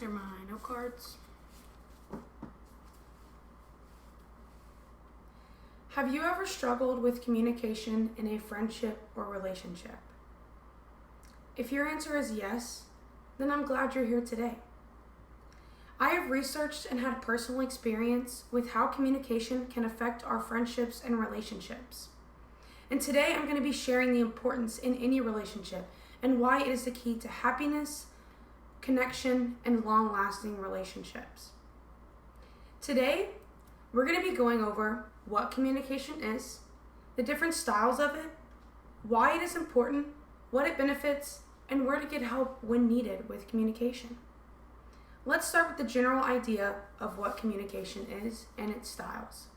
They're my note cards. Have you ever struggled with communication in a friendship or relationship? If your answer is yes, then I'm glad you're here today. I have researched and had personal experience with how communication can affect our friendships and relationships. And today I'm going to be sharing the importance in any relationship and why it is the key to happiness, connection, and long-lasting relationships. Today, we're going to be going over what communication is, the different styles of it, why it is important, what it benefits, and where to get help when needed with communication. Let's start with the general idea of what communication is and its styles.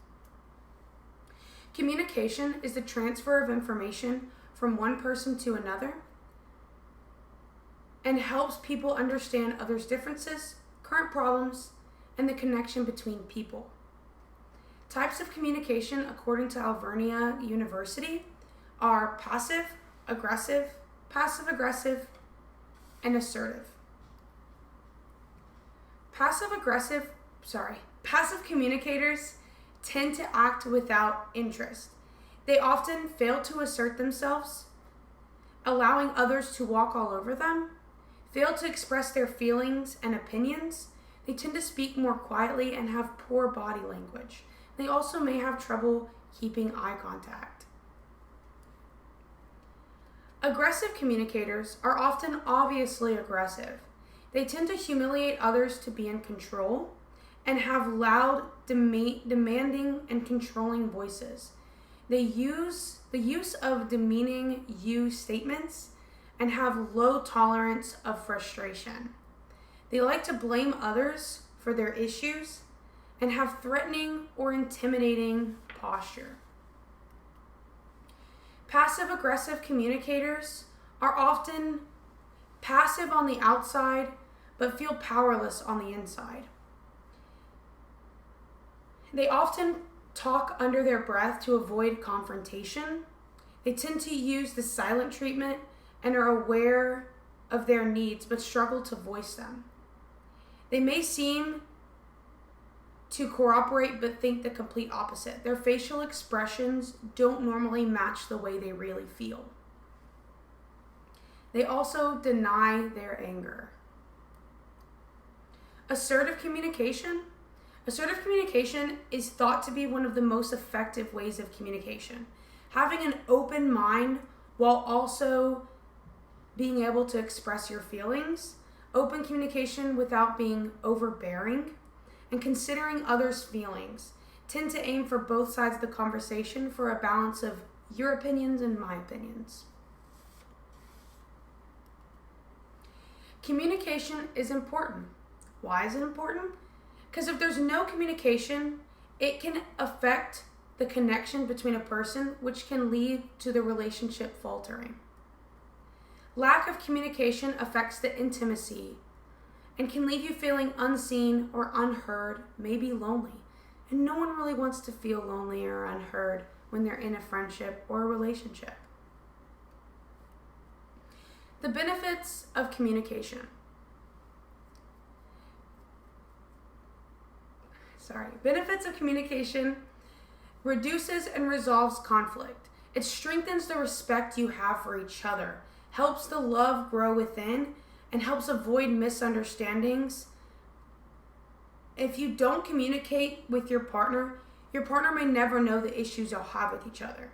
Communication is the transfer of information from one person to another and helps people understand others' differences, current problems, and the connection between people. Types of communication, according to Alvernia University, are passive, aggressive, passive-aggressive, and assertive. Passive communicators tend to act without interest. They often fail to assert themselves, allowing others to walk all over them, fail to express their feelings and opinions. They tend to speak more quietly and have poor body language. They also may have trouble keeping eye contact. Aggressive communicators are often obviously aggressive. They tend to humiliate others to be in control and have loud, demanding, and controlling voices. They use the use of demeaning you statements and have low tolerance of frustration. They like to blame others for their issues and have threatening or intimidating posture. Passive-aggressive communicators are often passive on the outside but feel powerless on the inside. They often talk under their breath to avoid confrontation. They tend to use the silent treatment and are aware of their needs but struggle to voice them. They may seem to cooperate but think the complete opposite. Their facial expressions don't normally match the way they really feel. They also deny their anger. Assertive communication is thought to be one of the most effective ways of communication. Having an open mind while also being able to express your feelings, open communication without being overbearing, and considering others' feelings. Tend to aim for both sides of the conversation for a balance of your opinions and my opinions. Communication is important. Why is it important? Because if there's no communication, it can affect the connection between a person, which can lead to the relationship faltering. Lack of communication affects the intimacy and can leave you feeling unseen or unheard, maybe lonely. And no one really wants to feel lonely or unheard when they're in a friendship or a relationship. The benefits of communication. Benefits of communication: reduces and resolves conflict. It strengthens the respect you have for each other, helps the love grow within, and helps avoid misunderstandings. If you don't communicate with your partner may never know the issues you'll have with each other.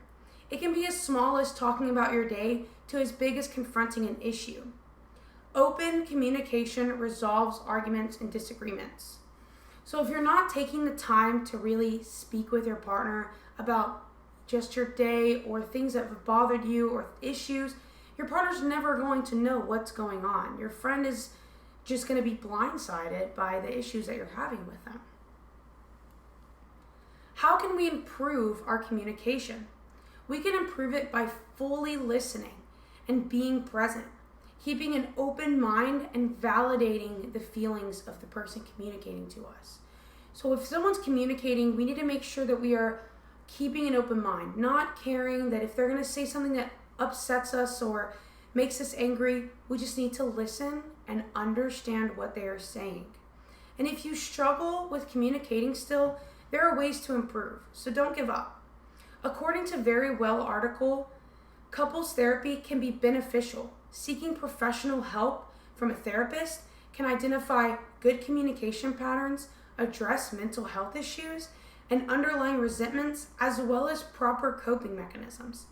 It can be as small as talking about your day to as big as confronting an issue. Open communication resolves arguments and disagreements. So if you're not taking the time to really speak with your partner about just your day or things that have bothered you or issues, your partner's never going to know what's going on. Your friend is just going to be blindsided by the issues that you're having with them. How can we improve our communication? We can improve it by fully listening and being present, keeping an open mind and validating the feelings of the person communicating to us. So if someone's communicating, we need to make sure that we are keeping an open mind, not caring that if they're going to say something that upsets us or makes us angry, we just need to listen and understand what they are saying. And if you struggle with communicating still, there are ways to improve, so don't give up. According to Verywell article, couples therapy can be beneficial. Seeking professional help from a therapist can identify good communication patterns, address mental health issues, and underlying resentments, as well as proper coping mechanisms.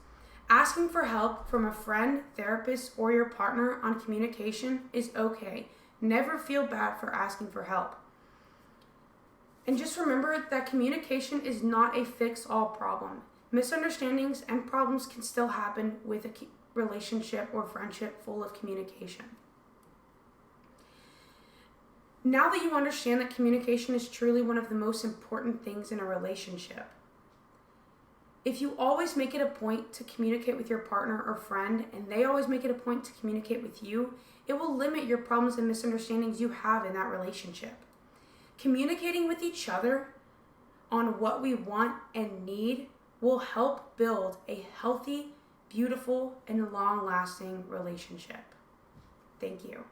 Asking for help from a friend, therapist, or your partner on communication is okay. Never feel bad for asking for help. And just remember that communication is not a fix-all problem. Misunderstandings and problems can still happen with a relationship or friendship full of communication. Now that you understand that communication is truly one of the most important things in a relationship, if you always make it a point to communicate with your partner or friend, and they always make it a point to communicate with you, it will limit your problems and misunderstandings you have in that relationship. Communicating with each other on what we want and need will help build a healthy, beautiful, and long-lasting relationship. Thank you.